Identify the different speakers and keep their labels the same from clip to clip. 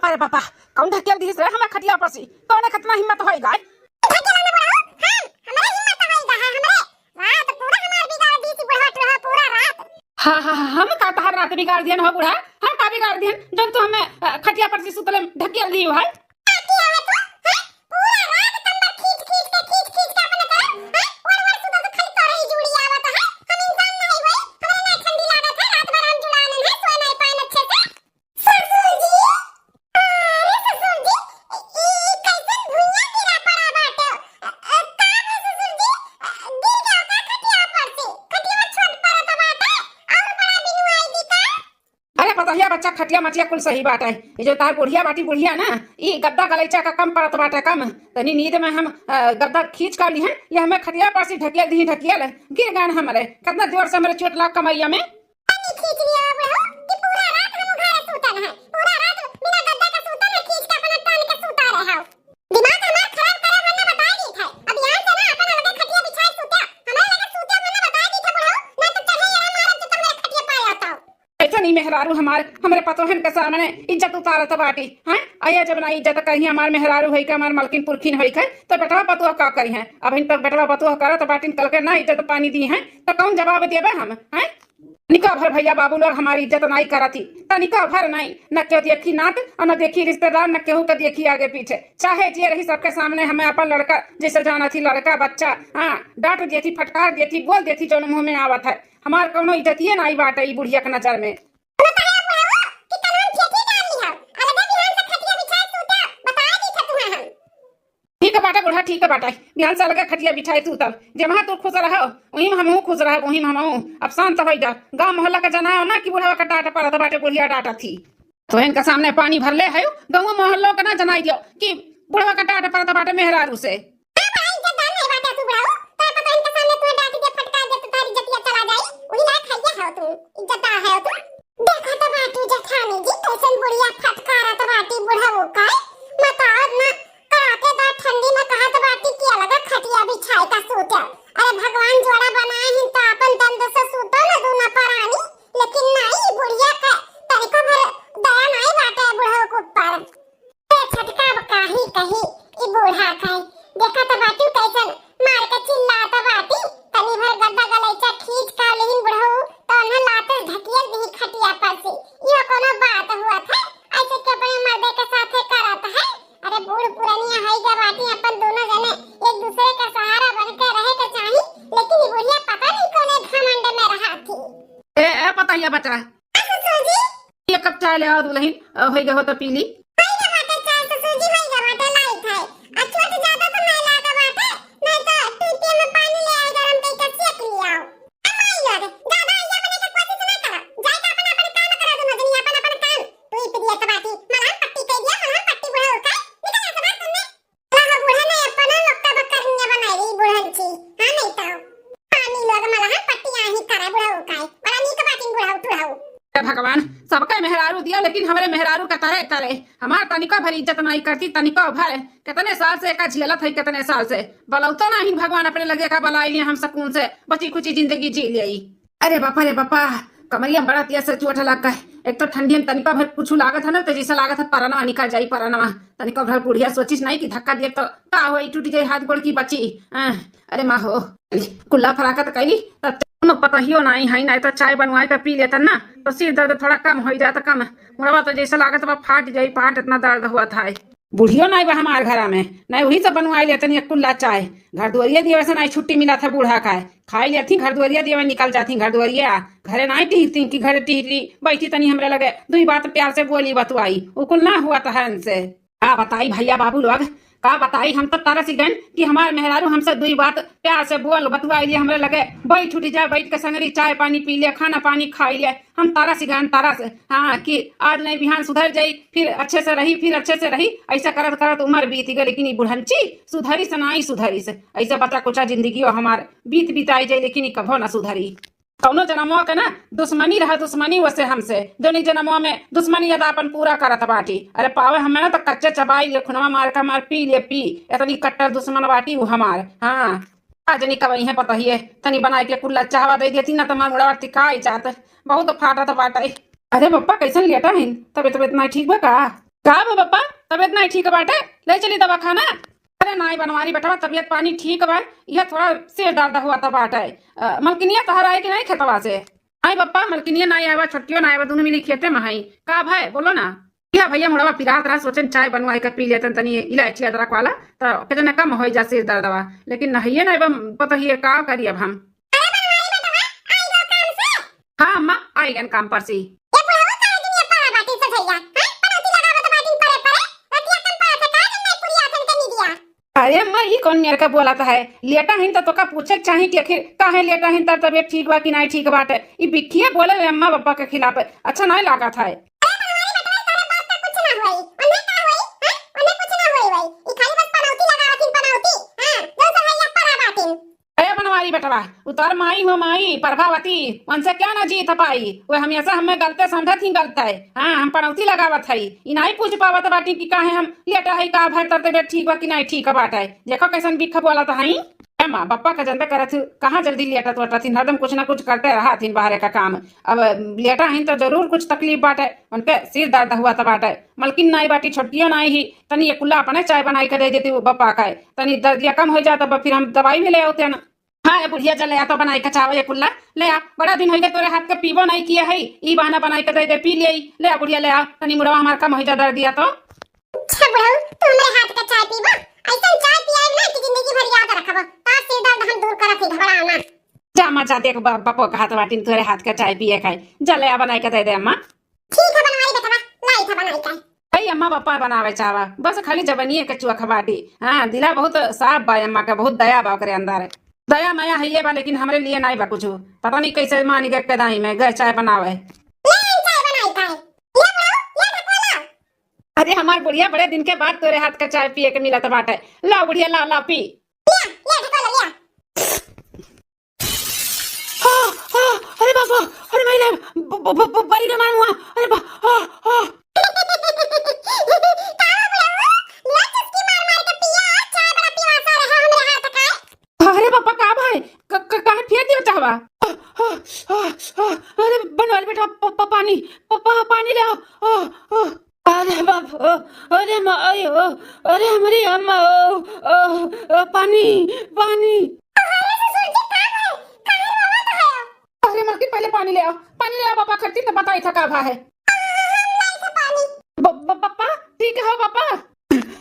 Speaker 1: बापा रे बापा, कौन ढकेल दिस रे हमरा खटिया पर सी? कौन कितना हिम्मत होई गाय?
Speaker 2: ढकेला ना बड़ाओ हम हमरा हिम्मत होई गा हमरे रात पूरा हमार बिगाड़ दी थी बुढ़ाट रहा पूरा रात।
Speaker 1: हां हम का तहर रात बिगाड़ दियन हो बुढ़ा? हम का बिगाड़ दियन जब तू हमें खटिया पर सी सुतले ढकेल दी है?
Speaker 2: काटी आवे तू हैं पूरा रात कंबल खींच खींच के अपने कर हैं और सुबह तो खाली तोरे ही जुड़ी आवत है। हम इंसान नहीं भाई हमरा ना ठंडी लागत है रात भर हम जुड़ानन है सोए नहीं पाए अच्छे से। ससुर जी अरे ससुर जी ई कैसन भुइया गिरा पड़ा बाटे का है ससुर जी गिर गया का खटिया पर से खटिया छोट पड़त बाटे और बड़ा बिनुआई दी का।
Speaker 1: अरे पतहिया बच्चा खटिया मटिया कुल सही बात है। ये जो तार बुढ़िया बाटी बुढ़िया ना ई गद्दा गलैचा का कम पड़त बाटे कम तनी नींद में हम गद्दा खींच कर ली हैं ये हमें खटिया पर सी ढकेल दी ढकेल गिर गए हमरे कितना जोर से हमरे चोट लाग कमैया में
Speaker 2: पानी खींच लिया बुढ़ऊ कि पूरा रात हम घरे सूतल है पूरा रात बिना गद्दा का सूतल है खींच के अपना तान के सूता रहे हो। दिमाग हमार खराब करे वरना बता दी था अब यहां से ना अपन अलग खटिया बिछाए सूता हमरा लगे सूते वरना बता दी था बुढ़ऊ ना तो चढ़े यहां मारा तो तुमरे खटिया पाए आता
Speaker 1: ऐसा नहीं मेहरारू हमरे पतोहन के सामने इज्जत उतारत बाटी हैं आया जब ना इज्जत करी हमार मेहरारू होई के हमार मलकिन पुरखिन होई के तो बेटवा पतोह का करी हैं अब इन तक बेटवा पतोह करत बाटिन कल के ना इज्जत पानी दी हैं तो कौन जवाब देबे हम हैं? निका भर भैया बाबू लोग हमारी इज्जत नहीं करती तनिका भर नहीं न क्यों देखी नात और न देखी रिश्तेदार न केहू के देखी आगे पीछे चाहे जे रही सबके सामने हमें अपन लड़का जैसे जाना थी लड़का बच्चा हाँ डांट देती फटकार देती बोल देती जो मुंह में आवत है हमार कौनो इज्जतिये नहीं बाटे ई बुढ़िया के नजर में। ठीक है बाटा बुढ़ा ठीक है बाटा बिहान से लगा खटिया बिछाए तू तब जहाँ तू खुश रहो वहीं में हमहू खुश रहो वहीं में हमहू अब शांत हो जा गांव मोहल्ला का जना हो ना कि बुढ़ा का डांट पड़ा बाटे बुढ़िया डांटा थी तो इनका सामने पानी भर ले है गाँव मोहल्लों का ना जनाई दियो कि बुढ़वा का डांट पड़ा बाटे मेहरारू से।
Speaker 2: अरे भगवान जोड़ा बनाए हैं तो अपन दंद से सूतो न दूना परानी लेकिन नहीं बुढ़िया का तरीको भर दया नहीं बाटे बुढ़ो को ऊपर ते छटका काही कही ई बूढ़ा खाए देखा तो बाटी कैसन मार के चिल्लाता बाटी तनी भर गद्दा गलैचा खींच का लेकिन बुढ़ो तो न लाते ढकियल दी खटिया पर से यो कोनो बात हुआ था ऐसे के अपने मर्दे के साथ करत है। अरे बूढ़ पुरानिया है जा बाटी अपन दोनों जने एक दूसरे का सहारा बनकर रहे के चाहिए लेकिन ये बुढ़िया पता नहीं कौन घमंड में रहा थी।
Speaker 1: ए पता बचा
Speaker 2: ससुर जी
Speaker 1: ये कब चाय ले आओ दुल्हन होई गए हो तो पी ली भगवान सबका मेहरारू दिया लेकिन हमारे मेहरारू का तरह करे हमार तनिका भर इज्जत नहीं करती तनिका भर कितने साल से का झेलत है कितने साल से बलौता नहीं भगवान अपने लगे का बलाई लिया हम सुकून से बची खुची जिंदगी जी ली। अरे बापा रे बापा कमरिया बड़ा तिया से चोट लग गए एक तो ठंडी में तनिका भर कुछ लागत है ना तो जैसा लागत है परनवा निकल जाई परनवा तनिका भर बुढ़िया सोचिस नहीं कि धक्का दिए तो का हो टूट जाए हाथ गोड़ की बची। अरे माँ हो कुल्ला फराकत कैली तब पता ही नहीं है नहीं तो चाय बनवाए के पी लेता ना तो सिर दर्द थोड़ा कम हो जाता कम मुड़वा तो जैसा लागत बा फाट जाई पाट इतना दर्द हुआ था। बुढ़ियो नहीं बा हमारे घर में नहीं वही सब बनवाई लेते कुल्ला चाय घर दुआरिया दिए वैसे नहीं छुट्टी मिला था बूढ़ा का खाई लेती घर दुआरिया दिए निकल जाती घर दुआरिया घरे नहीं टिहती कि घर टिहली बैठी तनी हमरे लगे दुई बात प्यार से बोली बतवाई उकुल ना हुआ था हमसे का बताई भैया बाबू लोग का बताई हम तो तरस गए कि हमारे मेहरारू हमसे दुई बात प्यार से बोल बतवाई लिए हमरे लगे बैठ उठी जाए बैठ के संगरी चाय पानी पी लिया खाना पानी खाई लिया हम तरस गए तरस हाँ कि आज नहीं बिहान सुधर जाई फिर अच्छे से रही ऐसा करत करत उम्र बीत गई लेकिन ये बुढ़नची सुधरी से नहीं सुधरी से ऐसा बता कुछ जिंदगी हमार बीत बिताई जाए लेकिन कभो ना सुधरी कौनो जन्मों के ना दुश्मनी रहा दुश्मनी वैसे हमसे दोनों जन्मों में दुश्मनी यदा अपन पूरा करत बाटी। अरे पावे हमें ना तो कच्चे चबाई ले खुनवा मार के मार पी ले पी इतनी कट्टर दुश्मन बाटी वो हमार हाँ आज नहीं कवई है पता ही है तनी बनाए के कुल्ला चाहवा दे देती ना तो मार मुड़ा तिकाई जात बहुत फाटा तो बाटा। अरे पप्पा कैसन लेटा है तबियत नहीं ठीक बा का? का बा पप्पा तबियत नहीं ठीक बाटे ले चली दवा खाना। अरे नहीं बनवारी बेटवा तबियत पानी ठीक बा। यह थोड़ा सिर दर्द हुआ था बाटे। मलकिनिया तहर आए कि नहीं खेतवा से। आई पप्पा मलकिनिया नहीं आवा छुट्टियों नहीं आवा दोनों मिली खेते में हई का भाई बोलो ना। या भैया मुड़वा पिरात रहा सोचन चाय बनवाई कर पी लेते तनी इलायची अदरक वाला तो कितने कम हो जा सिर दर्दवा लेकिन नहीं नहीं पता ही का करिए अब हम। हाँ अम्मा आई गन काम पर सी। अरे अम्मा ये कौन मेरे का बोला था है लेटा हिन तो का पूछे चाहिए कि आखिर काहे लेटा हिन तर तबियत ठीक बा कि नहीं ठीक बाटे ये बिखिए बोले अम्मा पापा के खिलाफ अच्छा नहीं लगा था है। अरे बनवारी बेटवा उतार माई हो माई प्रभावती उनसे क्या ना जीत पाई वो हमेशा हमें गलते समझत ही गलत है। हाँ हम पनौती लगावत है ई नहीं पूछ पावत बाटी कि काहे हम लेटा है का भर तर तबियत ठीक बा कि नहीं ठीक बाटे देखो कैसन बिख बोला था हई। माँ पापा का जनता करत कहाँ जल्दी लेटा तो थी हरदम कुछ ना कुछ करते रहा थी बाहर का काम। अब लेटा ही तो जरूर कुछ तकलीफ बाटे उनके सिर दर्द हुआ था बाटे मलकिन नहीं बाटी छुट्टियां नहीं ही तनी ये कुल्ला अपने चाय बनाई कर दे देती पप्पा का तनी दर्दिया कम हो जाता फिर हम दवाई भी ले आते ना। हाँ बुढ़िया चले आ तो बनाई का चावल ये कुल्ला ले आ बड़ा दिन हो गया तोरे हाथ का पीबो नहीं किया है ई बहाना बनाई कर दे पी ले आ बुढ़िया ले आ तनी मुड़वा हमार कम हो जा दर्द दिया तो।
Speaker 2: अच्छा बुढ़ऊ तू मेरे हाथ का चाय पीबा ऐसा चाय पिया ना कि जिंदगी भर याद रखबो ता सिर दर्द हम दूर करत ही घबराना।
Speaker 1: जा अम्मा चाहते बापो का हाथ बाटी तोरे हाथ का चाय पिए खाए जा ले आ बनाई कर दे अम्मा।
Speaker 2: ठीक है बनवाई बेटवा लाई था बनाई का
Speaker 1: भाई अम्मा पापा बनावे चावा बस खाली जबनिए के चुआ खबाटी। हाँ दिला बहुत साफ बा अम्मा का बहुत दया बा ओकरे अंदर दया माया है ये बा लेकिन हमरे लिए नहीं बा कुछ पता नहीं कैसे मानी के कदाई में गए चाय बनावे। अरे हमार बुढ़िया बड़े दिन के बाद तोरे हाथ का चाय पिए के मिला बाटे ला बुढ़िया ला ला पी। अरे बाबा अरे मैं बड़ी न मारूंगा अरे अरे पापा का भाई कहाँ फेंक दिया चाहवा। अरे बनवाल बेटा पानी पानी ले आओ। अरे बाप अरे माई अरे हमारी अम्मा पानी पानी। अरे मलकिन पहले पानी ले आओ पापा खर्ची तो बताई था का भा है। पापा ठीक है हो पापा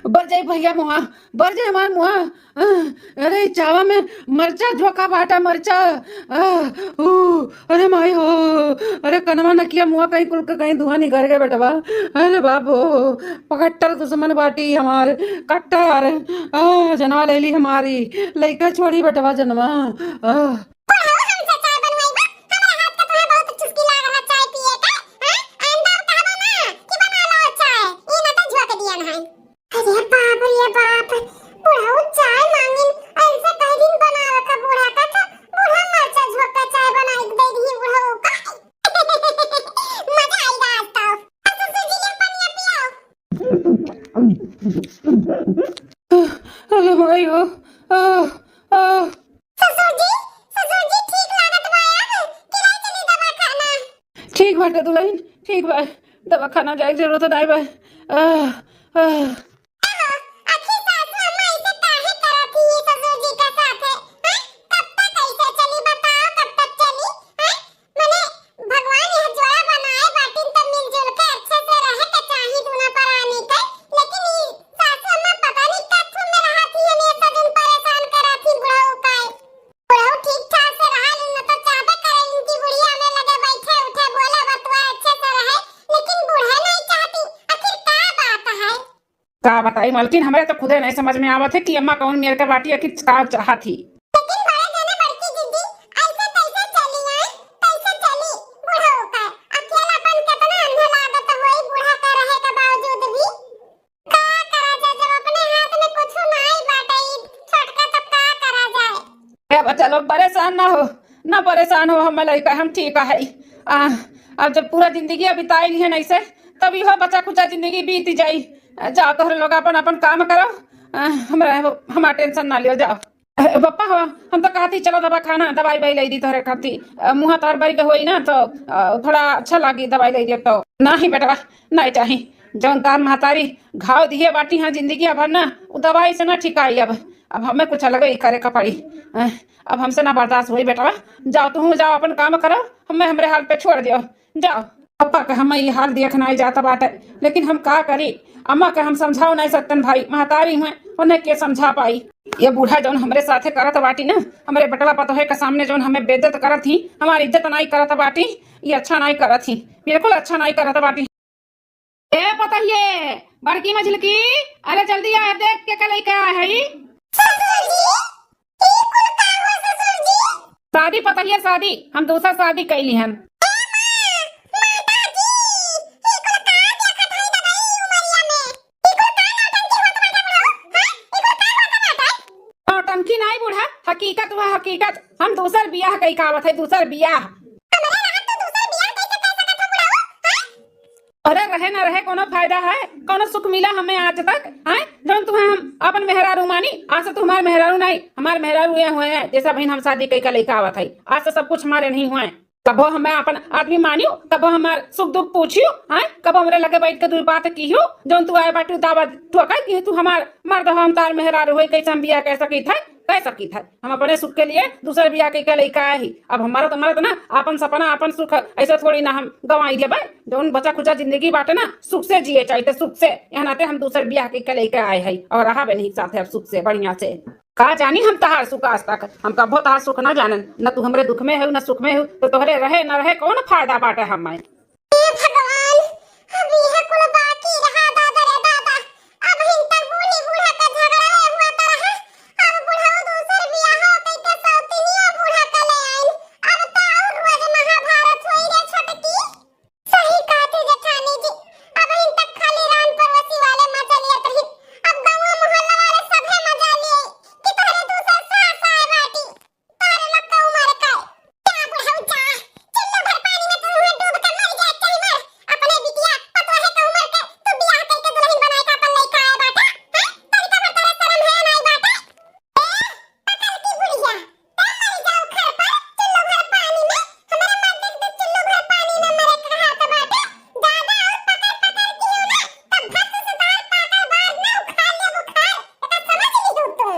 Speaker 1: बर जाए भैया मुहा बर जाए हमार मुहा। अरे चावा में मरचा झोंका बाटा मरचा अरे माई हो अरे कनवा न किया मुहा कहीं कुल कहीं धुआं निकल गया बेटवा। अरे बाप हो पकट्टर दुश्मन बाटी हमार कट्टर जनवा ले ली हमारी लइका छोड़ी बेटवा जनवा। अरे भाई हो ठीक बाटे दुल्हन ठीक बा दवा खाना जाए जरूरत नहीं बा। का बताई मलकिन हमारे तो खुदे नहीं समझ में आवत है कि अम्मा कौन मेरे का बाटी की का चाहा थी। चलो परेशान ना परेशान हो हम लड़का हम ठीक है। अब जब पूरा जिंदगी बिताई है नहीं से तभी हो बचा कुचा जिंदगी बीत जाई जाओ तोहरे लोग अपन अपन काम करो हमारा टेंशन ना लियो जाओ। पप्पा हो हम तो कहती चलो दवा खाना दवाई बाई ले दी तोहरे खाती मुँह तार बारी के होई ना तो थोड़ा अच्छा लगी दवाई ले दी तो नहीं बेटवा नहीं चाहिए जौन तार महतारी घाव दिए बाटी हाँ जिंदगी अब ना वो दवाई से ना ठिकाई अब हमें कुछ अलग ही करे का पड़ी। अब हमसे ना बर्दाश्त हुई बेटा। जाओ तुम जाओ अपन काम करो, हमें हमरे हाल पे छोड़ दियो। जाओ पापा के हमें ये हाल देखना ही जाता बाटे, लेकिन हम का करी। अम्मा के हम समझाओ नहीं सकतन भाई, महतारी हुए उन्हें के समझा पाई। ये बूढ़ा जौन हमरे साथे करत बाटी ना, हमारे बटला पतोहे के सामने जौन हमें बेइज्जत करत थी, हमारी इज्जत नहीं करत बाटी। ये अच्छा नहीं करत थी, बिल्कुल अच्छा नहीं करत बाटी। ए पतहिए बड़की मछली की, अरे जल्दी आ देख के कल क्या है। शादी पतहिए शादी, हम दूसरा शादी कैली हम। नौटंकी नहीं बूढ़ा, हकीकत हुआ हकीकत। हम दूसर बियाह कई कावत है, दूसर बियाह। अरे रहे ना रहे कोनो फायदा है, कोनो सुख मिला हमें आज तक है। जौन तुम्हें हम अपन मेहरारू मानी, आज से तुम्हारे मेहरारू नहीं, हमारे मेहरारू ये हुए हैं। जैसा बहन हम शादी कई का लेकर आवत है, आज से सब कुछ हमारे नहीं हुए। कबो हमें अपन आदमी मानियो, कबो हमारे सुख दुख पूछियो, है कबो हमरे लगे बैठ के दू बात की हो। जौन तू आए बाटू दावत ठोका कि तू हमार मर्द हो, हम तार मेहरारू हो, कैसे हम बियाह कह सकी था, कह सकी था। हम अपने सुख के लिए दूसरे बियाह के लेकर आए ही। अब हमारा तो मर्द ना अपन सपना अपन सुख ऐसा थोड़ी ना हम गंवाई दे भाई। जौन बचा खुचा जिंदगी बाटे ना सुख से जिए चाहिए, सुख से। यहाँ नाते हम दूसरे बियाह के लेकर आए है और रहा भी नहीं साथ है सुख से बढ़िया से। कहा जानी हम तहार सुख आज तक, हम कबो तहार सुख ना जानन। न तू हमरे दुख में है न सुख में है, तो तोहरे रहे न रहे कौन फायदा बाटे हमें।
Speaker 2: भगवान अब यह कुल बाकी रहा दादा रे दादा। अब हिन तक बूढ़ी बूढ़ा का झगड़ा हुआ तरह। अब बूढ़ा दूसर बियाह कई के सौतनिया बूढ़ा का ले आइन। अब तो और रोज महाभारत होई रे छोटकी। सही कहते जेठानी जी, अब हिन तक खाली रान परवसी वाले मजा लिया रही। अब गांव मोहल्ला वाले सभे मजा लिए कि तोरे दूसर सास आए बाटी। तारे लोग का उमर का क्या बूढ़ा जा चिल्लो भर पानी में तू डूब कर मर जाए चाहे मर। अपने बिटिया पतोहे का उमर के तू बियाह कई के दुल्हन बनाए का अपन लइका आए बाटा। हैं तरीका पर तेरे शर्म है नहीं बाटा। पकड़ की बुढ़िया ते मर जाओ घर पर चिल्लो भर पानी में। हमारे मर्द तो चिल्लो भर पानी में मरे कहा तो बाटा। ज्यादा और पकड़ पकड़ की हो ना तब भक्त से दाल पाकर बाद में उखाड़ ले बुखार। तो समझ ली तू।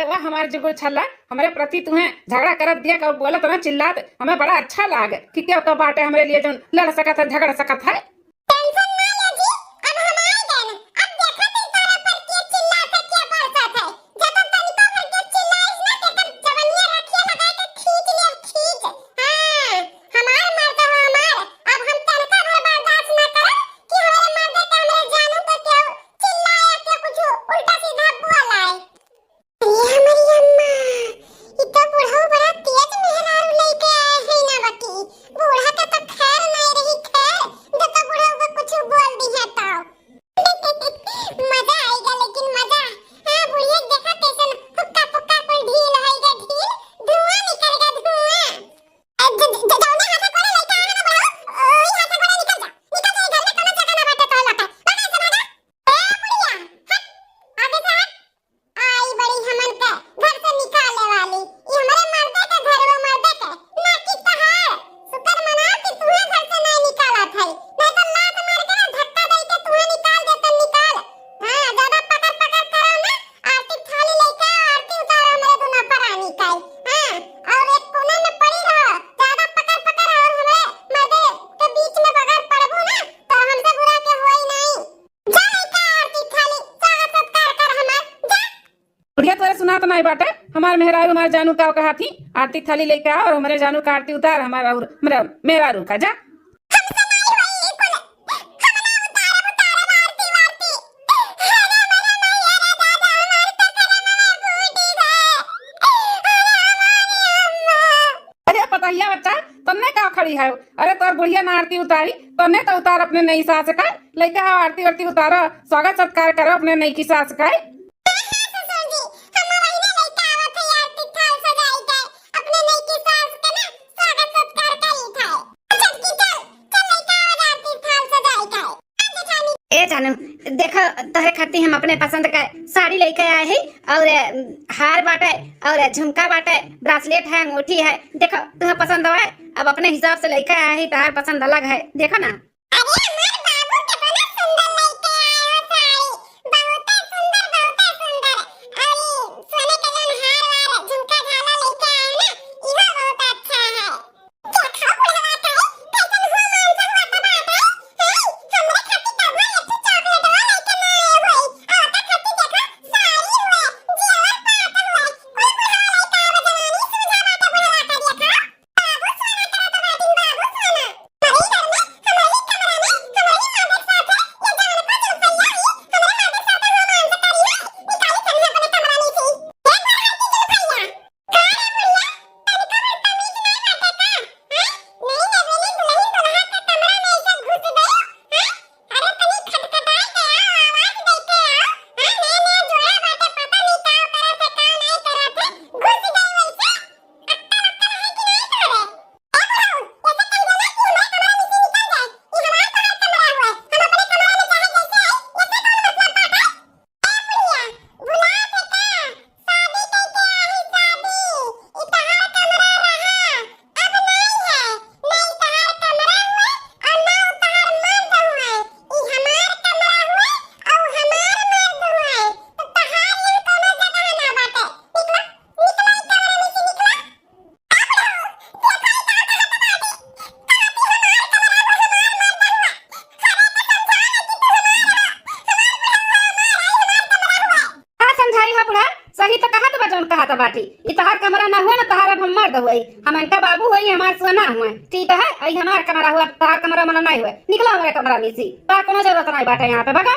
Speaker 1: वाह हमारे जुगुल छल्ला, हमारे प्रति तुम्हें झगड़ा करत दिया कर बोलत ना चिल्लात, हमें बड़ा अच्छा लागे कि क्या तो बाटे हमारे लिए जो लड़ सकत है झगड़ सकत है।
Speaker 2: टेंशन ना ले जी, अब हम आए गए ना। अब देखो तेरी तारा पर के चिल्लात है क्या बरसात है। जब तक तनिको भर के चिल्लाइस ना के तब जवनिया रखिए लगा के खींच ले खींच। हां हमार मर्द हो हमार। अब हम तनका भर बर्दाश्त ना करब कि हमारे मर्द के हमरे जानू तो क्यों चिल्लाया के कुछ उल्टा सीधा बोलाए। ये हमारी अम्मा ये तो बूढ़ा बड़ा तेज मेहरारू लेके आए हैं ना बकी। बूढ़ा का तो खैर नहीं रही खैर, जो तो बूढ़ा को कुछ बोल दी है तो मजा आएगा लेकिन मजा। हाँ बुढ़िया देखा कैसे हुक्का पुक्का पर ढील होएगा ढील, धुआं निकलेगा धुआं। जाओने हाथ कोड़े लेके आए ना बड़ा ओई हाथ कोड़े निकल जा घर में कोनो जगह ना बाटे तो लटा बना समाजा। ए बुढ़िया हट आगे से हट। आई बड़ी हमन के घर से निकाले वाली। ये हमारे मर्दे का घर वो मर्दे के ना कि तहार। शुक्र मना कि तुम्हें घर से नहीं निकाला था, नहीं तो लात मार के ना धक्का दे के तुम्हें निकाल देता निकाल। हां ज्यादा पकड़ पकड़ करो ना, आरती थाली लेके आरती उतारो हमारे दोनों परानी का। हां और एक कोने में पड़ी रहो, ज्यादा पकड़ पकड़ और हमारे मर्दे के बीच में अगर पड़बो ना तो हमसे बुरा के होई नहीं। जा लेके आरती थाली स्वागत सत्कार कर हमार जा।
Speaker 1: बुढ़िया तोरे सुना तो नहीं बाटे, हमारे मेहरारू हमारे जानू का कहा थी आरती थाली लेके आ और हमारे जानू का आरती उतार, हमारा और मेरा मेहरारू का जा। अरे पतहिया बच्चा तुमने क्या खड़ी है। अरे तोर बुढ़िया ना आरती उतारी, तुमने तो उतार अपने नई सास का लेके आओ आरती वारती उतारो, स्वागत सत्कार करो अपने नई की सास का।
Speaker 3: ए जानू देखो तोहरे खातिर हम अपने पसंद का साड़ी लेके आए हैं और हार बाटे और झुमका बाटे, ब्रासलेट है, अंगूठी है। देखो तुम्हें पसंद है, अब अपने हिसाब से लेके आए हैं, तुम्हारा पसंद अलग है देखो ना।
Speaker 2: अरे हमारे बाबू कितना सुंदर
Speaker 3: का बाटी। ई तहार कमरा ना हुआ ना, तहार अब हम मर्द हुई, हम इनका बाबू हुई, हमार सोना हुआ, ठीक है। आई हमार कमरा हुआ, तहार कमरा मना नहीं हुआ। निकला हमारे कमरा में से, तहार कोनो जरूरत नहीं बाटे यहाँ पे, बगा।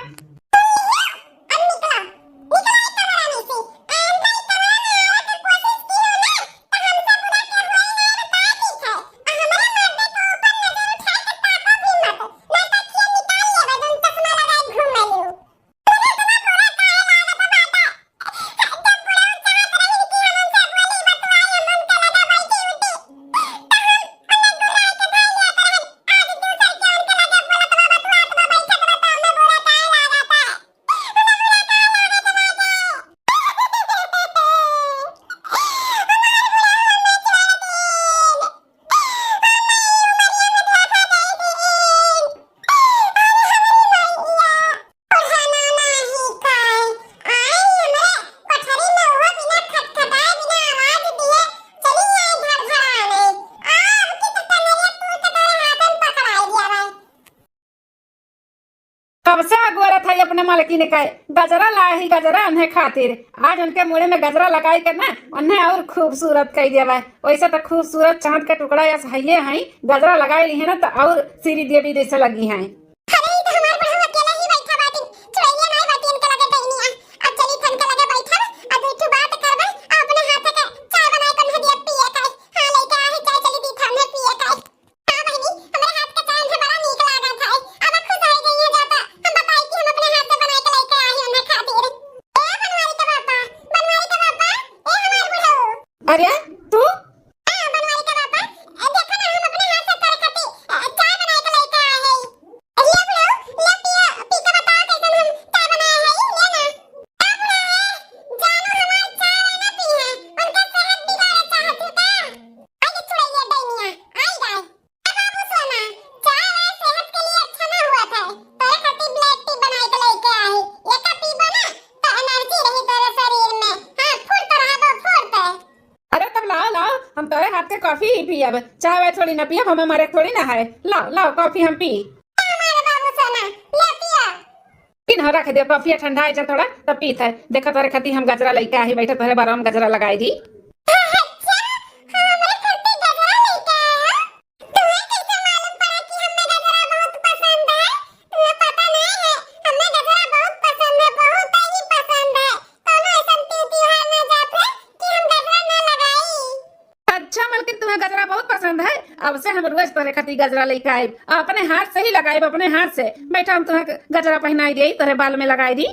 Speaker 3: कब से गोरा था अपने मालकिन का गजरा लाए ही गजरा उन्हें खातिर। आज उनके मुड़े में गजरा लगाई कर ना उन्हें और खूबसूरत कर दिया भाई। वैसे तो खूबसूरत चांद का टुकड़ा या है ही, गजरा लगाई ली है ना तो और श्री देवी जैसे लगी है। अरे तू हम तोरे हाथ के कॉफी ही पियब, चाय वाय थोड़ी ना पियब, हमें मारे थोड़ी ना है। लाओ लाओ कॉफी हम पी। पिन हो रख दे कॉफी ठंडा है थोड़ा तब पीत है। देखो तोरे खाती हम गजरा लेके आई बैठे, तोरे बार हम गजरा लगाई दी। गजरा बहुत पसंद है, अब से हम रोज तोरे खातिर गजरा लेके आए, अपने हाथ से ही लगाए, अपने हाथ से बैठा हम तुम्हें गजरा पहनाई दी, तोरे बाल में लगाई दी।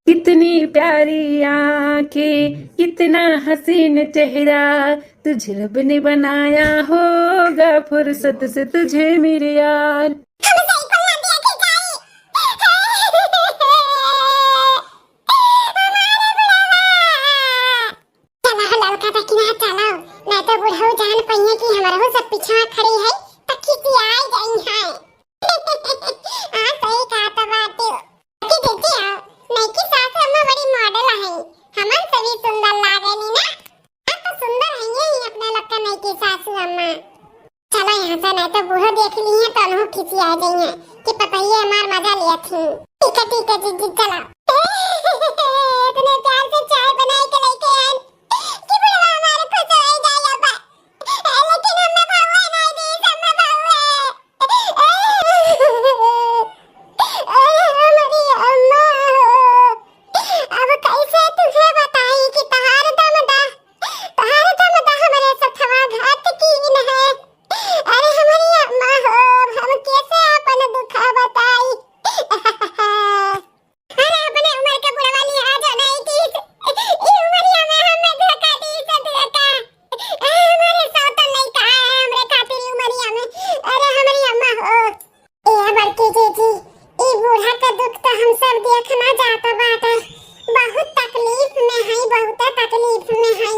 Speaker 3: कितनी प्यारी आंखें, कितना हसीन चेहरा, तुझे रब ने बनाया होगा फुर्सत से तुझे मेरे यार।
Speaker 2: चला लड़का मजा लिया थी। ठीक है जीजी चला। इतने प्यार से चाय बनाई के लेके आए कि बुढ़वा हमारे खुश हो जाए अब। लेकिन हमने भावे नहीं दी, हमने भावे। हमारी अम्मा अब कैसे तुझे बताई कि तहार दमदा हमारे सथवा घात की है। अरे हमारी अम्मा हो, हम कैसे अपन दुख बताई। अरे अपने उम्र के बुढ़वा लिहाज नहीं की, ई उमरिया में हमें धोखा दी से धोखा। हमारे सौतन नहीं कहा है हमरे खातिर उमरिया में। अरे हमारी अम्मा हो, ए बड़की जीजी, ई बूढ़ा का दुख तो हम सब देखना चाहता बाटे। बहुत तकलीफ में है, बहुत तकलीफ में है।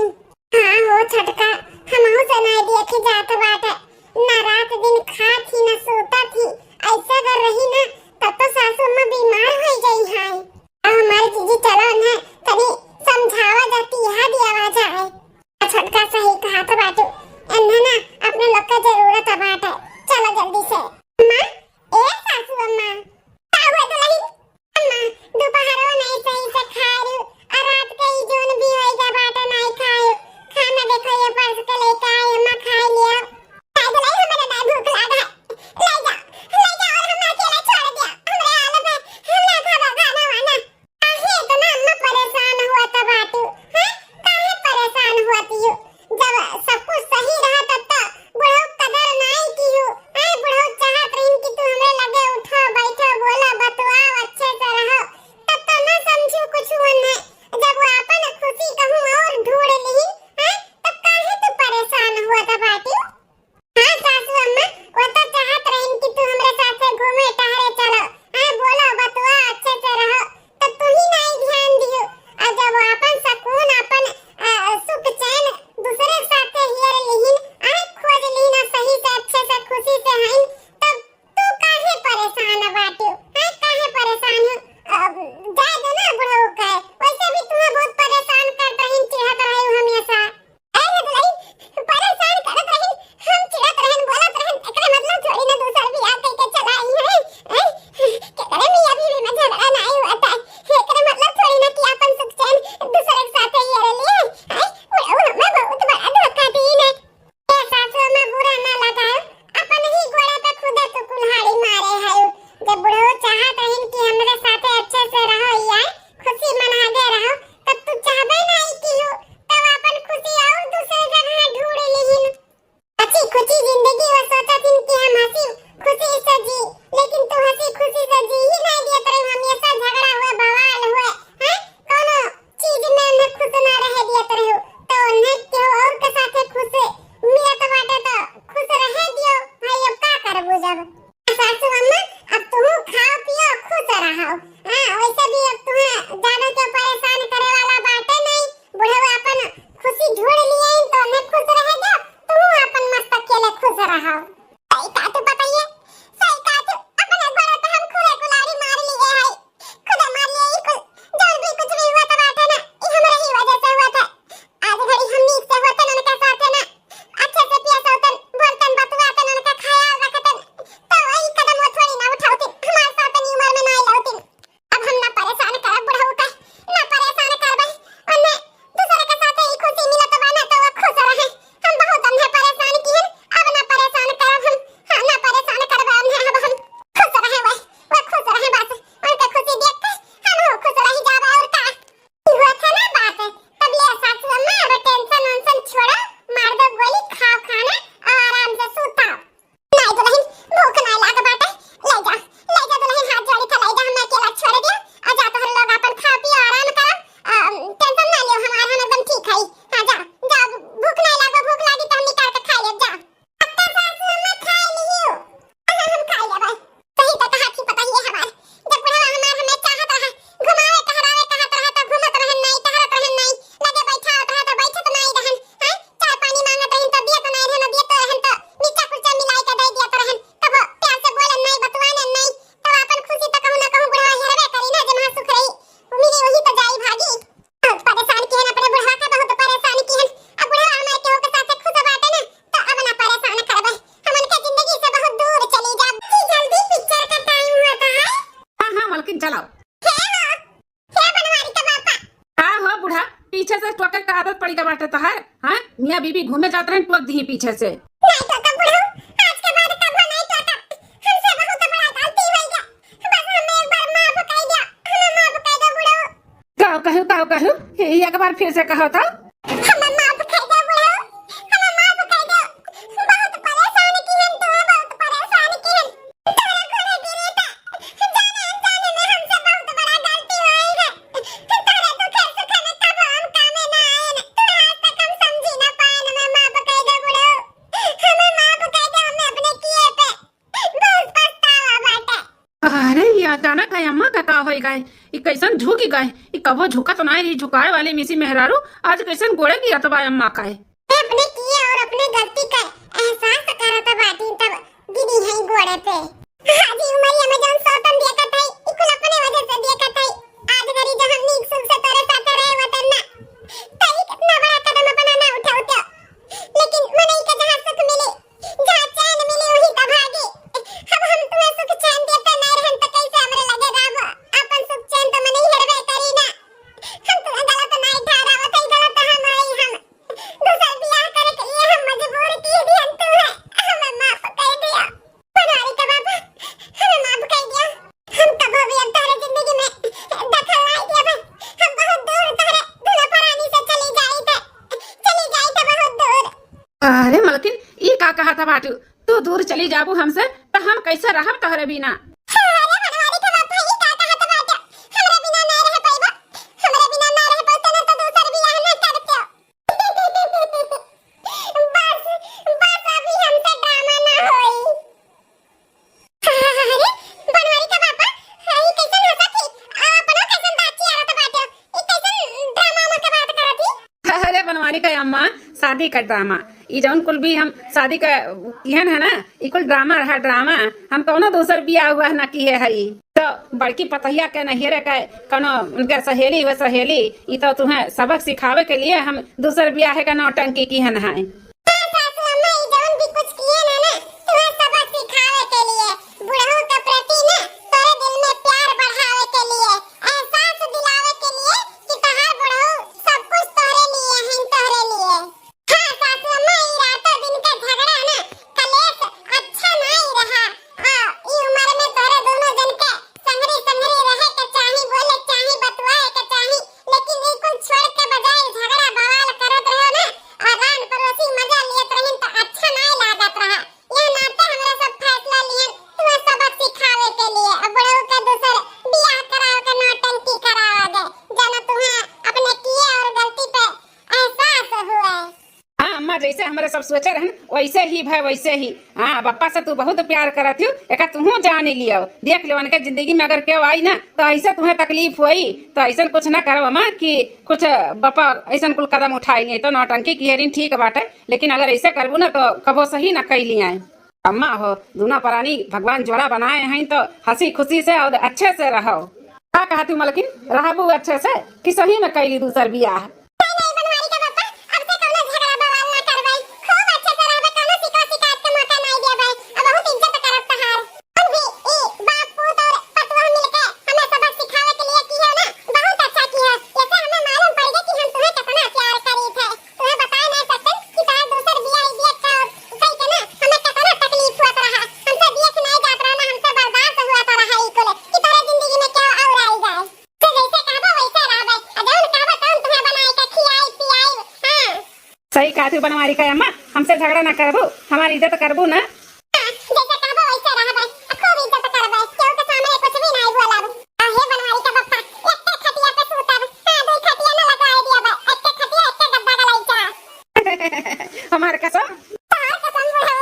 Speaker 2: हाँ हो छोटका, हमहू से नहीं देखे जात बाटे। ना रात दिन खात ही ना सोता थी। ऐसा कर रही ना तब तो सासू अम्मा बीमार हो गई है। अब हमारी जीजी चलो ना तनी समझावा जाती यह दिया जाए। छोटका सही कहा तो बाटू, इन्हें ना अपने लोग का जरूरत है बाटे। चलो जल्दी से। अम्मा, ए सासू अम्मा, का हुआ दुल्हन? अम्मा, दोपहर
Speaker 1: लेकिन चलो।
Speaker 2: हे बनवारी का बापा।
Speaker 1: हाँ हो बुढ़ा, पीछे से टोके का आदत पड़ी का बाटे तो है। हाँ, मियाँ बीबी घूमे जाते रहे, टोक दी पीछे से।
Speaker 2: नहीं तो कब बुढ़ऊ, आज के बाद कब नहीं तो कब। हमसे बहुत बड़ा गलती हो गया, बस हमें एक बार माफ कर दिया, हमें माफ कर दो बुढ़ऊ।
Speaker 1: कहू एक बार फिर से कहो तो।
Speaker 2: हमें माफ कर दो बुढ़ऊ, हमें माफ कर दो। बहुत परेशान की हम, तुम्हें बहुत परेशान की हम। तुम्हारे घरे गिरे था, जाने अनजाने में हमसे बहुत बड़ा गलती हुई है। तुम्हारे दुखे सुखे में कब हम कामे ना आए न, तुम्हें आज तक हम समझी ना पाए न। हमें माफ कर दो बुढ़ऊ, हमें माफ कर दो। हमें अपने किए पे बहुत पछतावा बाटे।
Speaker 1: अरे ये अचानक है अम्मा का हो गए, ये कैसन झुक गए, ये कबो झुका तो नहीं रही झुकाए वाली मिसी मेहरारू, आज कैसन गोड़े गिरा तो अम्मा का है।
Speaker 2: अपने किए और अपने गलती का एहसास करता बाटी तब गिरी है घोड़े पे। हाजी उमरिया में जौन सौतन दिया का था, इकुल अपने वजह से दिया का था। आज घरी जब हम नीक सुख से तोरे साथ रहे वतन ना, तई कितना बड़ा कदम अपना ना उठाओ। लेकिन मनई का जहां सुख मिले, जहां चैन मिले वही का भागे। अब हम तुम्हें सुख चैन देते नहीं रहन तो कैसे हमरे लगे राव। अपन सुख चैन तो मनई हरवे करी ना। हम तुम्हें गलत नहीं ठहरावत है, गलत हम आई हम। दूसरा बियाह करे के लिए हम मजबूर की दियन तू है, हमें माफ कर दिया। बनवारी का बाबा, हमें माफ कर दिया। हम कभी भी अब तारे जिंदगी में दखल नहीं दिया भाई। हम बहुत दूर तारे दूल्हा परानी से चली गई थे बहुत दूर।
Speaker 1: अरे मलकिन ये का कहा था बाटू, तू दूर चली जाबू हमसे तो हम कैसे रहब तोहरे बिना।
Speaker 2: अरे बनवारी का बाबा, ये का कहा था बाटा, हमरे बिना ना रह पाइबा। हमरे बिना ना रह पाते ना तो दूसर बियाह ना करते हो। बस अभी हमसे ड्रामा ना होई। अरे बनवारी का बाबा, ये कैसन हंसा थी, अपनो कैसन बातची आ रहा बाटे, ये कैसन ड्रामा में के बात करा थी।
Speaker 1: अरे बनवारी का अम्मा, शादी का ड्रामा, ये जौन कुल भी हम शादी का किहन है ना, ये कुल ड्रामा रहा ड्रामा। हम कौनो दूसर बियाह हुआ ना किए है। तो बड़की पतहिया के नहिरे के कौनो उनके सहेली व सहेली, ये तो तुम्हें सबक सिखावे के लिए हम दूसर बियाह का नौटंकी किहन है।
Speaker 2: सासू अम्मा ये जौन भी कुछ किए ना तुम्हें सबक सिखावे के लिए, बुढ़ऊ के प्रति ना तोरे दिल में प्यार बढ़ावे के लिए, एहसास दिलावे के लिए कि तहार बुढ़ऊ सब कुछ तोरे लिए है, तोरे लिए। हाँ सासू अम्मा, ये रातों दिन का झगड़ा ना कलेश अच्छा नहीं रहा। ई उम्र में तोरे दोनों जन के संगरी संगरी रहे के चाही, बोले चाही, बतवाए के चाही। लेकिन ई कुल छोड़ के बजाय झगड़ा बवाल करत रहो ना, आदान पड़ोसी मजा लेत रहिन तो अच्छा नहीं लागत रहा। यह नाते हमरा सब फैसला लियन तुम्हें सबक सिखावे के लिए। अब बुढ़ऊ के दूसर बियाह कराव के नौटंकी करावा दे, जानो तुम्हें अपने किए और गलती पे एहसास हुआ।
Speaker 1: हाँ अम्मा, जैसे हमारे सब सोचे रहन वैसे ही भाई वैसे ही। हाँ बप्पा से तू बहुत प्यार करत हो, एक तुहू जान लियो। देख लो उनके जिंदगी में अगर क्यों आई ना तो ऐसे तुम्हें तकलीफ हुई तो ऐसा कुछ ना करो अम्मा कि कुछ बप्पा ऐसा कुल कदम उठाई नहीं तो नौटंकी की हेरिन ठीक बाटे। लेकिन अगर ऐसे करबू ना तो कबो सही ना कैली आए। अम्मा हो दूना परानी भगवान जोड़ा बनाए हैं तो हंसी खुशी से और अच्छे से रहो। का कहा तू मलकिन, रहबू अच्छे से कि सही में कैली दूसर बियाह।
Speaker 2: नहीं बनवारी का बापा, अब से कौनो झगड़ा बवाल ना करवाई, खूब अच्छे से रहबे, कौनो शिकायत के मौका नहीं देबे। अब बहुत इज्जत करब तहार। हम भी ई बाप पूत और पतोह मिलके हमें सबक सिखावे के लिए किया ना, बहुत अच्छा किया। जैसे हमें मालूम पड़ गया कि हम तुम्हें कितना प्यार करी थे। तुम्हें बता नहीं सकते कि तार दूसर बियाह देख का कई के ना हमें कितना तकलीफ हुआ रहा। हमसे देख नहीं जात रहा ना, हमसे बर्दाश्त हुआ रहा ई कुल कि तारे जिंदगी में क्या और आई जाए। तो जैसे कहबो वैसे रहबे, अजौन कहबो तौन तुम्हें बनाई के खियाई पियाई। हां
Speaker 1: सही कहा तू बनवारी का अम्मा, हमसे झगड़ा ना करबू, हमारी इज्जत करबू ना।
Speaker 2: जैसे कहबो वैसे रहबे, खूब इज्जत करबे, केहू के सामने कुछ भी नहीं बोलब। हे बनवारी का बप्पा, एकटे खटिया पे सूतब, दो खटिया न लगाए दियबे, एकटे खटिया एकटे गद्दा गलाई चढ़ा।
Speaker 1: हमारे कसम
Speaker 2: तार कसम बुढ़ऊ।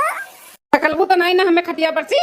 Speaker 1: सकलबू तो नहीं ना हमें खटिया पर सी।